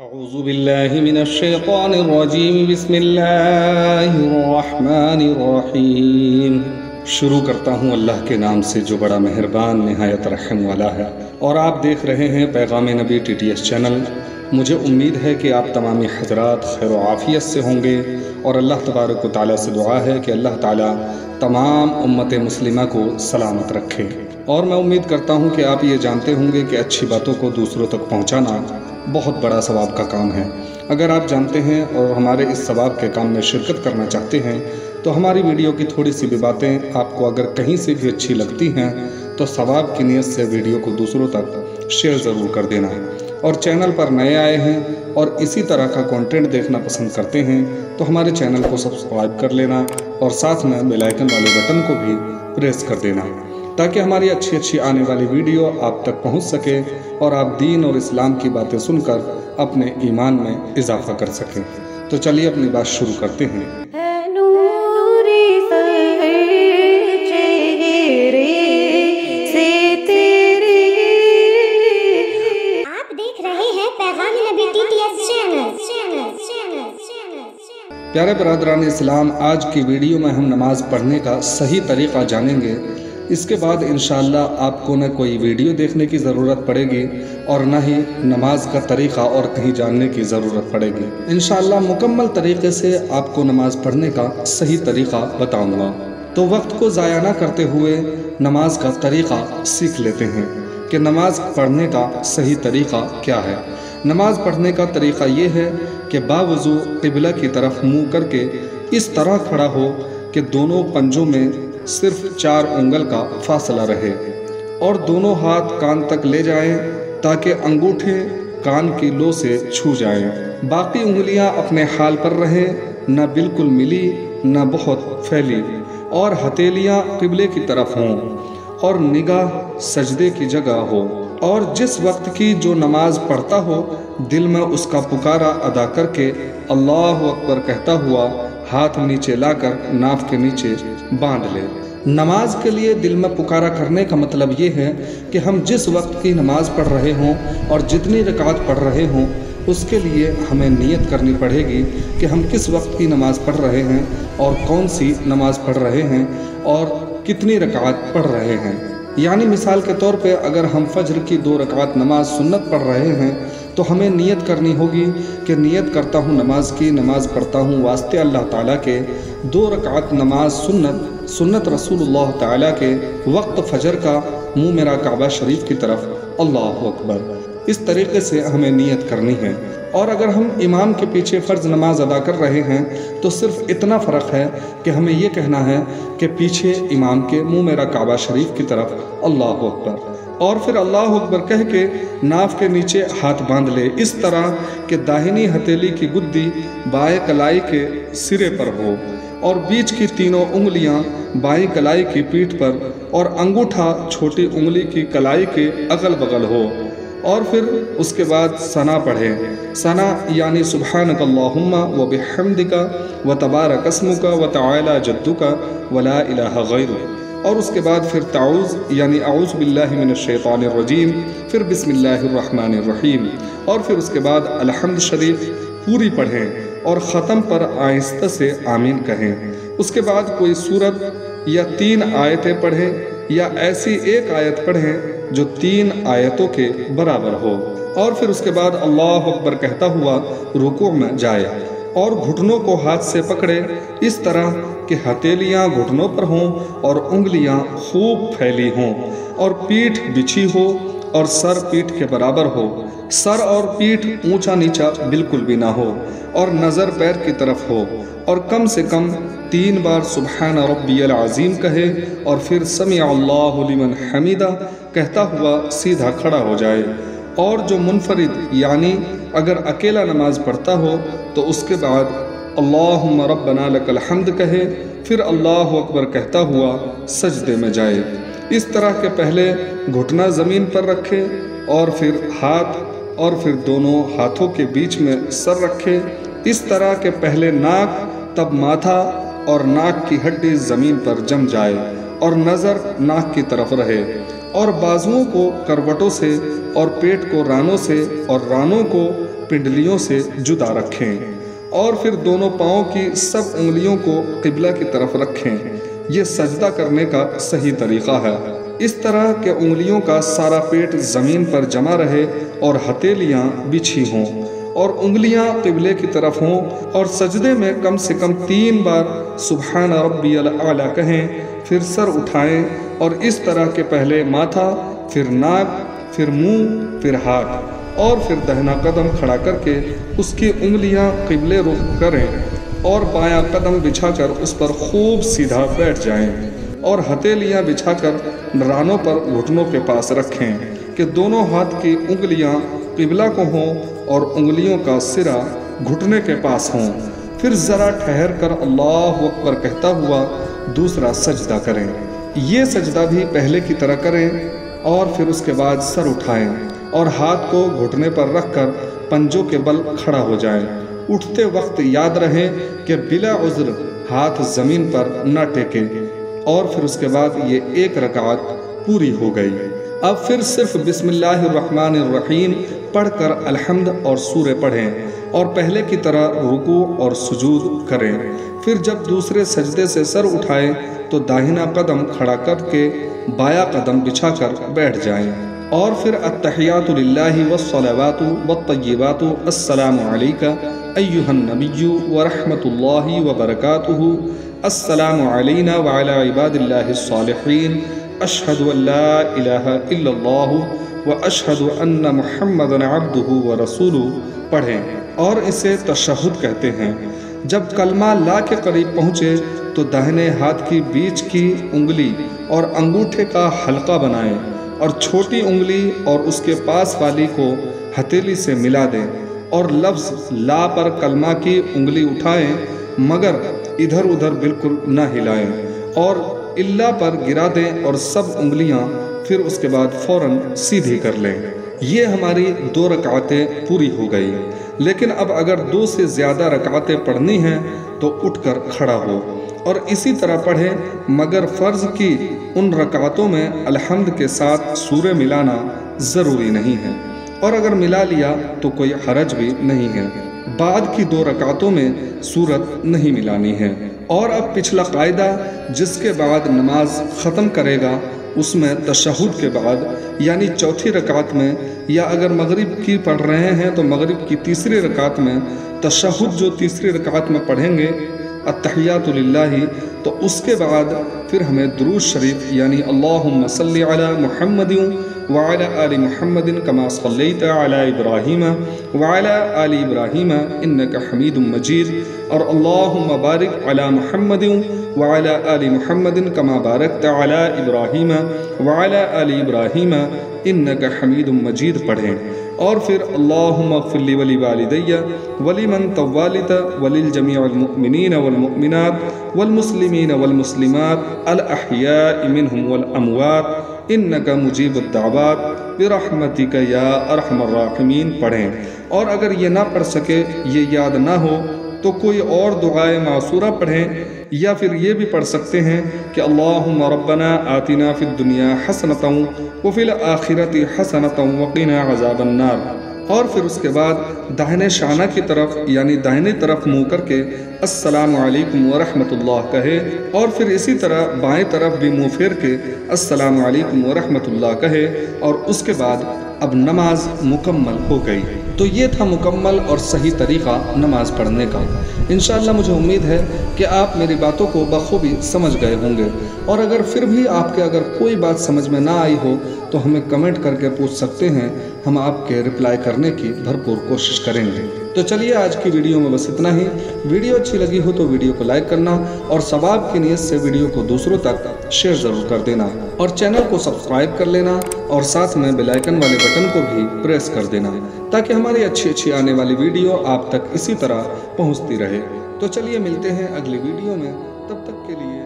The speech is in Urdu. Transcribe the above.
اعوذ باللہ من الشیطان الرجیم بسم اللہ الرحمن الرحیم۔ شروع کرتا ہوں اللہ کے نام سے جو بڑا مہربان نہایت رحم والا ہے، اور آپ دیکھ رہے ہیں پیغام نبی TTS چینل۔ مجھے امید ہے کہ آپ تمامی حضرات خیر و عافیت سے ہوں گے، اور اللہ تبارک و تعالیٰ سے دعا ہے کہ اللہ تعالیٰ تمام امت مسلمہ کو سلامت رکھے۔ اور میں امید کرتا ہوں کہ آپ یہ جانتے ہوں گے کہ اچھی باتوں کو دوسروں تک پہنچانا بہت بڑا ثواب کا کام ہے۔ اگر آپ جانتے ہیں اور ہمارے اس ثواب کے کام میں شرکت کرنا چاہتے ہیں تو ہماری ویڈیو کی تھوڑی سی بھی باتیں آپ کو اگر کہیں سے بھی اچھی لگتی ہیں تو ثواب کی نیت سے ویڈیو کو دوسروں تک شیئر ضرور کر دینا۔ اور چینل پر نئے آئے ہیں اور اسی طرح کا کنٹینٹ دیکھنا پسند کرتے ہیں تو ہمارے چینل کو سبسکرائب کر لینا، اور ساتھ میں بیل آئیکن والے بٹن کو بھی پریس کر دینا، تاکہ ہماری اچھی آنے والی ویڈیو آپ تک پہنچ سکے اور آپ دین اور اسلام کی باتیں سن کر اپنے ایمان میں اضافہ کر سکیں۔ تو چلیے اپنی بات شروع کرتے ہیں۔ آپ دیکھ رہے ہیں پیغام نبی TTS چینل۔ پیارے برادران اسلام، آج کی ویڈیو میں ہم نماز پڑھنے کا صحیح طریقہ جانیں گے۔ اس کے بعد انشاءاللہ آپ کو نہ کوئی ویڈیو دیکھنے کی ضرورت پڑے گی اور نہ ہی نماز کا طریقہ اور کہیں جاننے کی ضرورت پڑے گی۔ انشاءاللہ مکمل طریقے سے آپ کو نماز پڑھنے کا صحیح طریقہ بتاؤں گا۔ تو وقت کو ضائع نہ کرتے ہوئے نماز کا طریقہ سیکھ لیتے ہیں کہ نماز پڑھنے کا صحیح طریقہ کیا ہے۔ نماز پڑھنے کا طریقہ یہ ہے کہ باوضو قبلہ کی طرف منہ کر کے اس طرح کھڑا ہو کہ دونوں پنجوں میں صرف 4 انگل کا فاصلہ رہے، اور دونوں ہاتھ کان تک لے جائیں تاکہ انگوٹھے کان کی لو سے چھو جائیں۔ باقی انگلیاں اپنے حال پر رہیں، نہ بالکل ملی نہ بہت پھیلی، اور ہتھیلیاں قبلے کی طرف ہوں اور نگاہ سجدے کی جگہ ہو، اور جس وقت کی جو نماز پڑھتا ہو دل میں اس کا پکارا ادا کر کے اللہ اکبر کہتا ہوا ہاتھ نیچے لا کر ناف کے نیچے باندھ لے۔ نماز کے لیے دل میں پکارا کرنے کا مطلب یہ ہے کہ ہم جس وقت کی نماز پڑھ رہے ہوں اور جتنی رکعت پڑھ رہے ہوں اس کے لیے ہمیں نیت کرنی پڑے گی کہ ہم کس وقت کی نماز پڑھ رہے ہیں اور کون سی نماز پڑھ رہے ہیں اور کتنی رکعت پڑھ رہے ہیں۔ یعنی مثال کے طور پہ اگر ہم فجر کی 2 رکعت نماز سنت پڑھ رہے ہیں تو ہمیں نیت کرنی ہوگی کہ نیت کرتا ہوں نماز کی، نماز پڑھتا ہوں واسطے اللہ تعالیٰ کے، 2 رکعت نماز سنت رسول اللہ تعالیٰ کے، وقت فجر کا، منہ میرا کعبہ شریف کی طرف، اللہ اکبر۔ اس طریقے سے ہمیں نیت کرنی ہے۔ اور اگر ہم امام کے پیچھے فرض نماز ادا کر رہے ہیں تو صرف اتنا فرق ہے کہ ہمیں یہ کہنا ہے کہ پیچھے امام کے منہ میرا کعبہ شریف کی طرف، اللہ اکبر، اور پھر اللہ اکبر کہہ کے ناف کے نیچے ہاتھ باندھ لے، اس طرح کہ داہنی ہتھیلی کی گدی بائیں کلائی کے سرے پر ہو، اور بیچ کی تینوں انگلیاں بائیں کلائی کی پیٹھ پر، اور انگوٹھا چھوٹی انگلی کی کلائی کے اگل بغل ہو، اور پھر اس کے بعد ثنا پڑھیں۔ ثنا یعنی سبحانک اللہم و بحمدک و تبارک اسمک و تعالی جدک و لا الہ غیرک، اور اس کے بعد پھر تعوذ یعنی اعوذ باللہ من الشیطان الرجیم، پھر بسم اللہ الرحمن الرحیم، اور پھر اس کے بعد الحمد شریف پوری پڑھیں اور ختم پر آہستہ سے آمین کہیں۔ اس کے بعد کوئی سورت یا 3 آیتیں پڑھیں یا ایسی ایک آیت پڑھیں جو 3 آیتوں کے برابر ہو، اور پھر اس کے بعد اللہ اکبر کہتا ہوا رکوع میں جائے اور گھٹنوں کو ہاتھ سے پکڑے اس طرح کہ ہتھیلیاں گھٹنوں پر ہوں اور انگلیاں خوب پھیلی ہوں، اور پیٹھ بچھی ہو اور سر پیٹھ کے برابر ہو، سر اور پیٹھ اونچا نیچا بالکل بھی نہ ہو، اور نظر پیر کی طرف ہو، اور کم سے کم 3 بار سبحان ربی العظیم کہے، اور پھر سمع اللہ لمن حمیدہ کہتا ہوا سیدھا کھڑا ہو جائے۔ اور جو منفرد یعنی اگر اکیلا نماز پڑھتا ہو تو اس کے بعد اللہم ربنا لک الحمد کہے، پھر اللہ اکبر کہتا ہوا سجدے میں جائے۔ اس طرح کے پہلے گھٹنا زمین پر رکھے، اور پھر ہاتھ، اور پھر دونوں ہاتھوں کے بیچ میں سر رکھے، اس طرح کہ پہلے ناک تب ماتھا اور ناک کی ہڈی زمین پر جم جائے اور نظر ناک کی طرف رہے، اور بازوؤں کو کروٹوں سے اور پیٹ کو رانوں سے اور رانوں کو پنڈلیوں سے جدا رکھیں اور پھر دونوں پاؤں کی سب انگلیوں کو قبلہ کی طرف رکھیں۔ یہ سجدہ کرنے کا صحیح طریقہ ہے۔ اس طرح کہ انگلیوں کا سارا پیٹ زمین پر جمع رہے اور ہتھیلیاں بچھی ہوں اور انگلیاں قبلے کی طرف ہوں، اور سجدے میں کم سے کم 3 بار سبحان ربی الاعلی کہیں، پھر سر اٹھائیں اور اس طرح کہ پہلے ماتھا، پھر ناک، پھر منہ، پھر ہاتھ، اور پھر دہنا قدم کھڑا کر کے اس کی انگلیاں قبلے رخ کریں اور بایاں قدم بچھا کر اس پر خوب سیدھا بیٹھ جائیں اور ہتھیلیاں بچھا کر رانوں پر گھٹنوں کے پاس رکھیں کہ دونوں ہاتھ کی انگلیاں قبلہ کو ہوں اور انگلیوں کا سرا گھٹنے کے پاس ہوں۔ پھر ذرا ٹھہر کر اللہ اکبر کہتا ہوا دوسرا سجدہ کریں۔ یہ سجدہ بھی پہلے کی طرح کریں اور پھر اس کے بعد سر اٹھائیں اور ہاتھ کو گھٹنے پر رکھ کر پنجوں کے بل کھڑا ہو جائیں۔ اٹھتے وقت یاد رہے کہ بلا عذر ہاتھ زمین پر نہ ٹیکے، اور پھر اس کے بعد یہ 1 رکعت پوری ہو گئی۔ اب پھر صرف بسم اللہ الرحمن الرحیم پڑھ کر الحمد اور سورہ پڑھیں اور پہلے کی طرح رکوع اور سجود کریں۔ پھر جب دوسرے سجدے سے سر اٹھائیں تو داہنا قدم کھڑا کر کے بایاں قدم بچھا کر بیٹھ جائیں، اور پھر التحیات للہ والصلوات والطیبات السلام علیک ایھا النبی ورحمۃ اللہ وبرکاتہ، السلام علینا وعلی عباد اللہ الصالحین، اشہد ان لا الہ الا اللہ واشہد ان محمدا عبدہ ورسولہ پڑھیں، اور اسے تشہد کہتے ہیں۔ جب کلمہ لا کے قریب پہنچے تو داہنے ہاتھ کی بیچ کی انگلی اور انگوٹھے کا حلقہ بنائیں اور چھوٹی انگلی اور اس کے پاس والی کو ہتھیلی سے ملا دیں اور لفظ لا پر کلمہ کی انگلی اٹھائیں مگر ادھر ادھر بالکل نہ ہلائیں، اور اللہ پر گرا دیں اور سب انگلیاں پھر اس کے بعد فوراً سیدھی کر لیں۔ یہ ہماری 2 رکعتیں پوری ہو گئی۔ لیکن اب اگر 2 سے زیادہ رکعتیں پڑھنی ہیں تو اٹھ کر کھڑا ہو اور اسی طرح پڑھیں، مگر فرض کی ان رکعتوں میں الحمد کے ساتھ سورہ ملانا ضروری نہیں ہے، اور اگر ملا لیا تو کوئی حرج بھی نہیں ہے۔ بعد کی 2 رکعتوں میں سورت نہیں ملانی ہے۔ اور اب پچھلا قاعدہ، جس کے بعد نماز ختم کرے گا اس میں تشہد کے بعد یعنی 4تھی رکعت میں، یا اگر مغرب کی پڑھ رہے ہیں تو مغرب کی 3ری رکعت میں تشہد جو 3ری رکعت میں پڑھیں گے التحیات للہ، تو اس کے بعد پھر ہمیں درود شریف یعنی اللہم صلی علی محمد وعلی آل محمد کما صلیت علی ابراہیم وعلی آل ابراہیم انک حمید مجید، اور اللہم بارک علی محمد وعلی آل محمد کما بارکت علی ابراہیم وعلی آل ابراہیم انک حمید مجید پڑھیں، اور پھر اللہم اغفر لی ولی والدی ولمن طوالت وللجمیع المؤمنین والمؤمنات والمسلمین والمسلمات الاحیاء منہم والاموات انک مجیب الدعوات برحمتک یا ارحم الراحمین پڑھیں۔ اور اگر یہ نہ پڑھ سکے، یہ یاد نہ ہو، تو کوئی اور دعائے معصورہ پڑھیں، یا پھر یہ بھی پڑھ سکتے ہیں کہ اللہم ربنا آتنا فی الدنیا حسنۃ وفی الآخرۃ حسنۃ وقنا عذاب النار، اور پھر اس کے بعد داہنے شانہ کی طرف یعنی داہنی طرف منہ کر کے السلام علیکم ورحمۃ اللہ کہے، اور پھر اسی طرح بائیں طرف بھی منہ پھیر کے السلام علیکم ورحمۃ اللہ کہے، اور اس کے بعد اب نماز مکمل ہو گئی۔ تو یہ تھا مکمل اور صحیح طریقہ نماز پڑھنے کا۔ انشاءاللہ مجھے امید ہے کہ آپ میری باتوں کو بخوبی سمجھ گئے ہوں گے، اور اگر پھر بھی آپ کے اگر کوئی بات سمجھ میں نہ آئی ہو تو ہمیں کمنٹ کر کے پوچھ سکتے ہیں، ہم آپ کے رپلائی کرنے کی بھرپور کوشش کریں گے۔ تو چلیے آج کی ویڈیو میں بس اتنا ہی۔ ویڈیو اچھی لگی ہو تو ویڈیو کو لائک کرنا، اور ثواب کی نیت سے ویڈیو کو دوسروں تک شیئر ضرور کر دینا، اور چینل کو سبسکرائب کر لینا، اور ساتھ میں بیل آئیکن والے بٹن کو بھی پریس کر دینا تاکہ ہماری اچھی آنے والی ویڈیو آپ تک اسی طرح پہنچتی رہے۔ تو چلیے ملتے ہیں اگلی ویڈیو میں، تب تک کے لیے